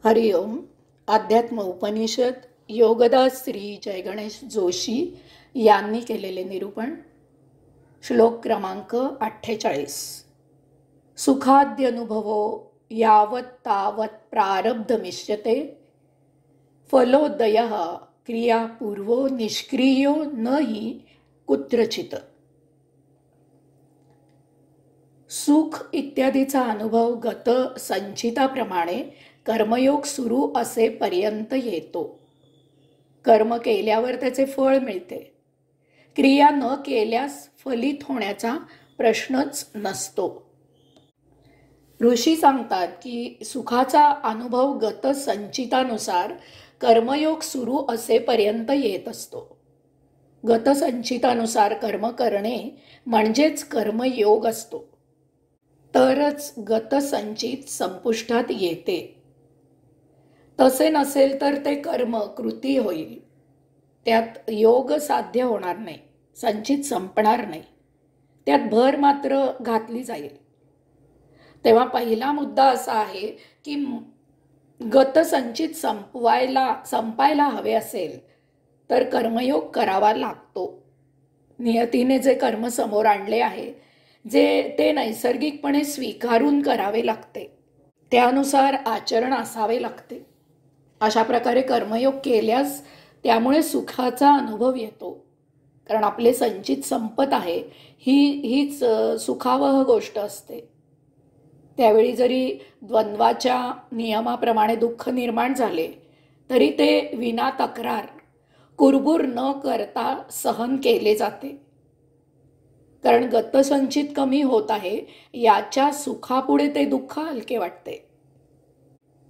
हरिओम. अध्यात्म उपनिषद योगदास श्री जयगणेश जोशी यांनी केलेले निरूपण. श्लोक क्रमांक 48. सुखाद्यनुभवो यावत् तावत् प्रारब्धमिष्यते फलोदयः क्रियापूर्वो निष्क्रियो न हि कुत्रचित. सुख इत्यादीचा अनुभव गत संचिताप्रमाणे कर्मयोग सुरू असेपर्यंत येतो. कर्म केल्यावर त्याचे फळ मिळते. क्रिया न केल्यास फलित होण्याचा प्रश्नच नसतो. ऋषी सांगतात की सुखाचा अनुभव गत संचितानुसार कर्मयोग सुरू असेपर्यंत येत असतो. गत संचितानुसार कर्म करणे म्हणजेच कर्मयोग असतो. तरच गत संचित संपुष्टात येते. तसे नसेल तर ते कर्म कृती होईल. त्यात योग साध्य होणार नाही, संचित संपणार नाही, त्यात भर मात्र घातली जाईल. तेव्हा पहिला मुद्दा असा आहे की गत संचित संपायला हवे असेल तर कर्मयोग करावा लागतो. नियतीने जे कर्म समोर आणले आहे ते नैसर्गिकपणे स्वीकारून करावे लागते. त्यानुसार आचरण असावे लागते. अशा प्रकारे कर्मयोग केल्यास त्यामुळे सुखाचा अनुभव येतो. कारण आपले संचित संपत आहे हीच सुखावह गोष्ट असते. त्यावेळी जरी द्वंद्वाच्या नियमाप्रमाणे दुःख निर्माण झाले तरी ते विना तक्रार कुरबुर न करता सहन केले जाते. कारण गतसंचित कमी होत आहे याच्या सुखापुढे ते दुःख हलके वाटते.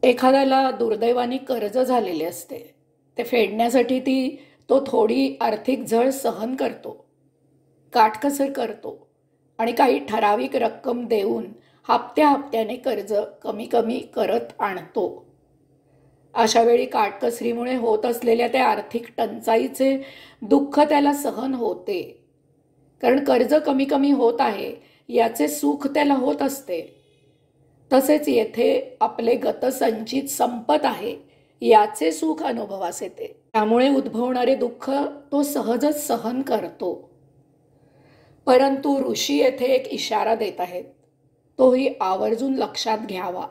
एखाद्याला दुर्दैवाने कर्ज झालेले असते. ते फेडण्यासाठी तो थोडी आर्थिक झळ सहन करतो, काटकसर करतो आणि काही ठराविक रक्कम देऊन हप्त्याने कर्ज कमी कमी करत आणतो. अशा वेळी काटकसरीमुळे होत असलेल्या त्या आर्थिक टंचाईचे दुःख त्याला सहन होते. कारण कर्ज कमी कमी होत आहे याचे सुख त्याला होत असते. तसेच येथे आपले गतसंचित संपत आहे याचे सुख अनुभवास येते. त्यामुळे उद्भवणारे दुःख तो सहजच सहन करतो. परंतु ऋषी येथे एक इशारा देत आहेत, तोही आवर्जून लक्षात घ्यावा.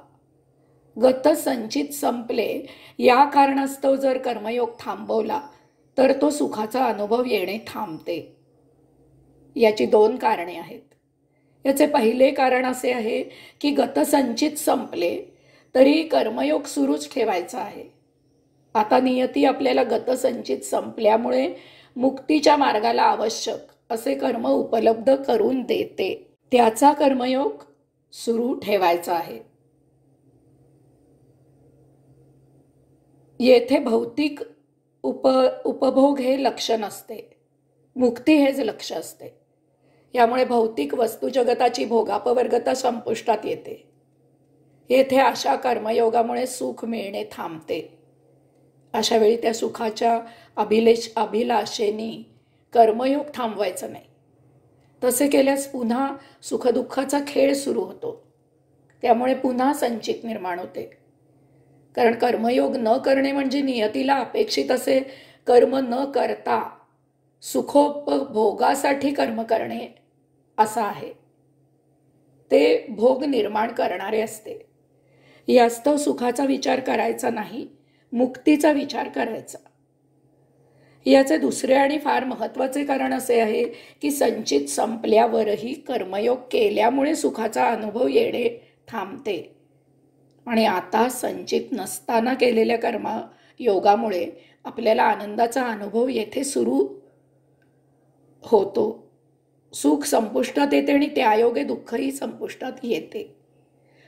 गतसंचित संपले या कारणास्तव जर कर्मयोग थांबवला तर तो सुखाचा अनुभव येणे थांबते. याची 2 कारणे आहेत. याचे पहिले कारण असे आहे की गतसंचित संपले तरी कर्मयोग सुरूच ठेवायचा आहे. आता नियती आपल्याला गतसंचित संपल्यामुळे मुक्तीच्या मार्गाला आवश्यक असे कर्म उपलब्ध करून देते. त्याचा कर्मयोग सुरू ठेवायचा आहे. येथे भौतिक उपभोग हे लक्ष नसते, मुक्ती हेच लक्ष असते. यामुळे भौतिक वस्तू जगताची भोगापवर्गता संपुष्टात येते. येथे अशा कर्मयोगामुळे सुख मिळणे थांबते. अशा वेळी त्या सुखाच्या अभिलाषेने कर्मयोग थांबवायचा नाही. तसे केल्यास पुन्हा सुखदुःखाचा खेळ सुरू होतो. त्यामुळे पुन्हा संचित निर्माण होते. कारण कर्मयोग न करणे म्हणजे नियतीला अपेक्षित असे कर्म न करता सुखोपभोगासाठी कर्म करणे असा आहे. ते भोग निर्माण करणारे असते. यास्तव सुखाचा विचार करायचा नाही, मुक्तीचा विचार करायचा. याचे दुसरे आणि फार महत्त्वाचे कारण असे आहे की संचित संपल्यावरही कर्मयोग केल्यामुळे सुखाचा अनुभव येणे थांबते. आणि आता संचित नसताना केलेल्या कर्मयोगामुळे आपल्याला आनंदाचा अनुभव येथे सुरू होतो. सुख संपुष्टात येते आणि त्यायोगे दुःखही संपुष्टात येते.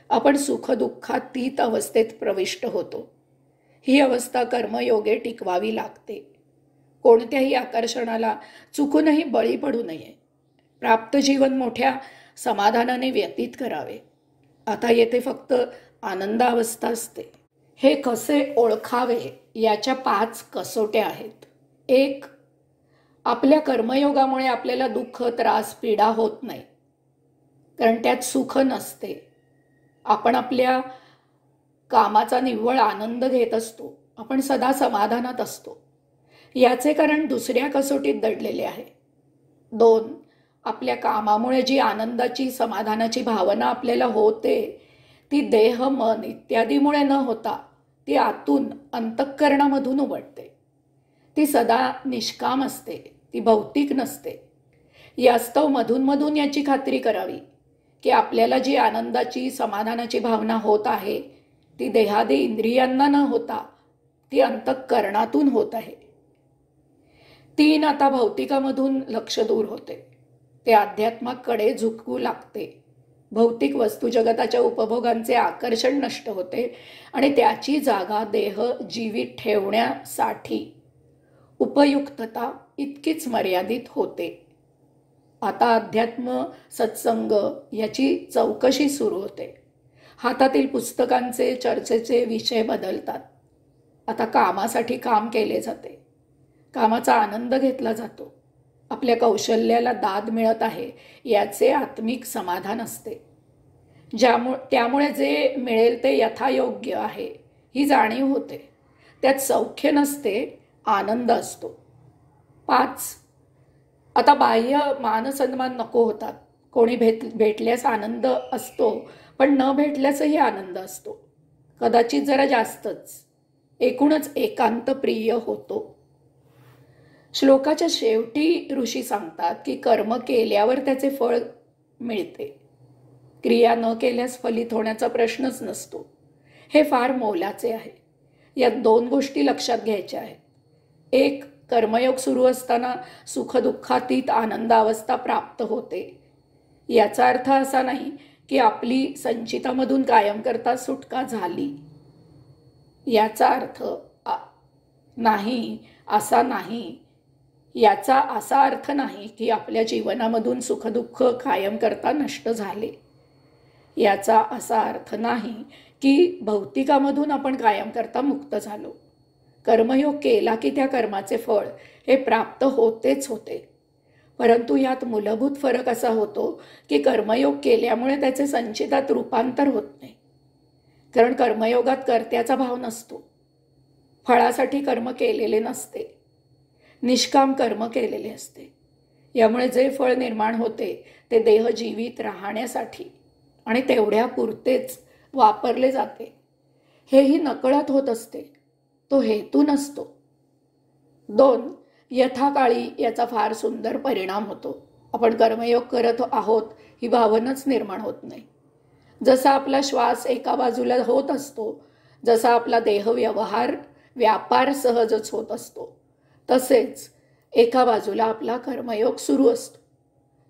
आपण सुख दुःखातीत अवस्थेत प्रविष्ट होतो. ही अवस्था कर्मयोगे टिकवावी लागते. कोणत्याही आकर्षणाला चुकूनही बळी पडू नये. प्राप्त जीवन मोठ्या समाधानाने व्यतीत करावे. आता येथे फक्त आनंदावस्था असते. हे कसे ओळखावे याच्या 5 कसोट्या आहेत. 1. आपल्या कर्मयोगामुळे आपल्याला दुःख, त्रास, पीडा होत नाही. कारण त्यात सुख नसते. आपण आपल्या कामाचा निव्वळ आनंद घेत असतो, आपण सदा समाधानात असतो. याचे कारण दुसऱ्या कसोटीत दडलेले आहे. 2. आपल्या कामामुळे जी आनंदाची समाधानाची भावना आपल्याला होते ती देह मन इत्यादीमुळे न होता ती आतून अंतःकरणामधून उमटते. ती सदा निष्काम असते, ती भौतिक नसते. यास्तव मधून मधून याची खात्री करावी की आपल्याला जी आनंदाची समाधानाची भावना होत आहे ती देहादी इंद्रियांना न होता ती अंतःकरणातून होत आहे. 3. आता भौतिकामधून लक्ष दूर होते, ते अध्यात्माकडे झुकू लागते. भौतिक वस्तू जगताच्या उपभोगांचे आकर्षण नष्ट होते आणि त्याची जागा देह जीवित ठेवण्यासाठी उपयुक्तता इतकीच मर्यादित होते. आता अध्यात्म सत्संग याची चौकशी सुरू होते. हातातील पुस्तकांचे चर्चेचे विषय बदलतात. आता कामासाठी काम केले जाते, कामाचा आनंद घेतला जातो, आपल्या कौशल्याला दाद मिळत आहे याचे आत्मिक समाधान असते. त्यामुळे जे मिळेल ते यथायोग्य आहे ही जाणीव होते. त्यात सौख्य नसते, आनंद असतो. 5. आता बाह्य मानसन्मान नको होतात. कोणी भेटल्यास आनंद असतो, पण न भेटल्यासही आनंद असतो, कदाचित जरा जास्तच. एकूणच एकांत प्रिय होतो. श्लोकाच्या शेवटी ऋषी सांगतात की कर्म केल्यावर त्याचे फळ मिळते, क्रिया न केल्यास फलित होण्याचा प्रश्नच नसतो. हे फार मोलाचे आहे. यात 2 गोष्टी लक्षात घ्यायच्या आहेत. 1. कर्मयोग सुरू असताना सुखदुःखातीत आनंदावस्था प्राप्त होते. याचा अर्थ असा नाही की आपली संचितामधून कायम करता सुटका झाली. याचा अर्थ याचा असा अर्थ नाही की आपल्या जीवनामधून सुखदुःख कायम करता नष्ट झाले. याचा असा अर्थ नाही की भौतिकामधून आपण कायम करता मुक्त झालो. कर्मयोग केला की त्या कर्माचे फळ हे प्राप्त होतेच होते. परंतु यात मूलभूत फरक असा होतो की कर्मयोग केल्यामुळे त्याचे संचितात रूपांतर होत नाही. कारण कर्मयोगात कर्त्याचा भाव नसतो. फळासाठी कर्म केलेले नसते, निष्काम कर्म केलेले असते. यामुळे जे फळ निर्माण होते ते देह जीवित राहण्यासाठी आणि तेवढ्या पुरतेच वापरले जाते. हेही नकळत होत असते, तो हेतू नसतो. 2. यथाकाळी याचा फार सुंदर परिणाम होतो. आपण कर्मयोग करत आहोत ही भावनाच निर्माण होत नाही. जसा आपला श्वास एका बाजूला होत असतो, जसा आपला देह व्यापार सहजच होत असतो, तसेच एका बाजूला आपला कर्मयोग सुरू असतो.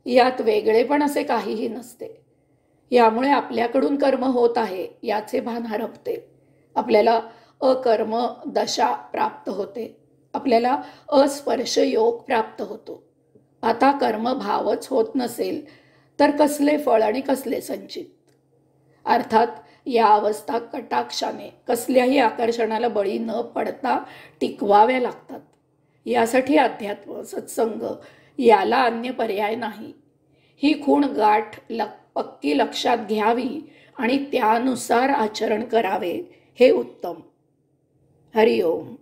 यात वेगळेपण असे काहीही नसते. यामुळे आपल्याकडून कर्म होत आहे याचे भान हरपते. आपल्याला अकर्म दशा प्राप्त होते, आपल्याला अस्पर्श योग प्राप्त होतो. आता कर्मभावच होत नसेल तर कसले फळ आणि कसले संचित. अर्थात या अवस्था कटाक्षाने कसल्याही आकर्षणाला बळी न पडता टिकवाव्या लागतात. यासाठी अध्यात्म सत्संग याला अन्य पर्याय नाही. ही खूण गाठ पक्की लक्षात घ्यावी आणि त्यानुसार आचरण करावे हे उत्तम. हरिओम.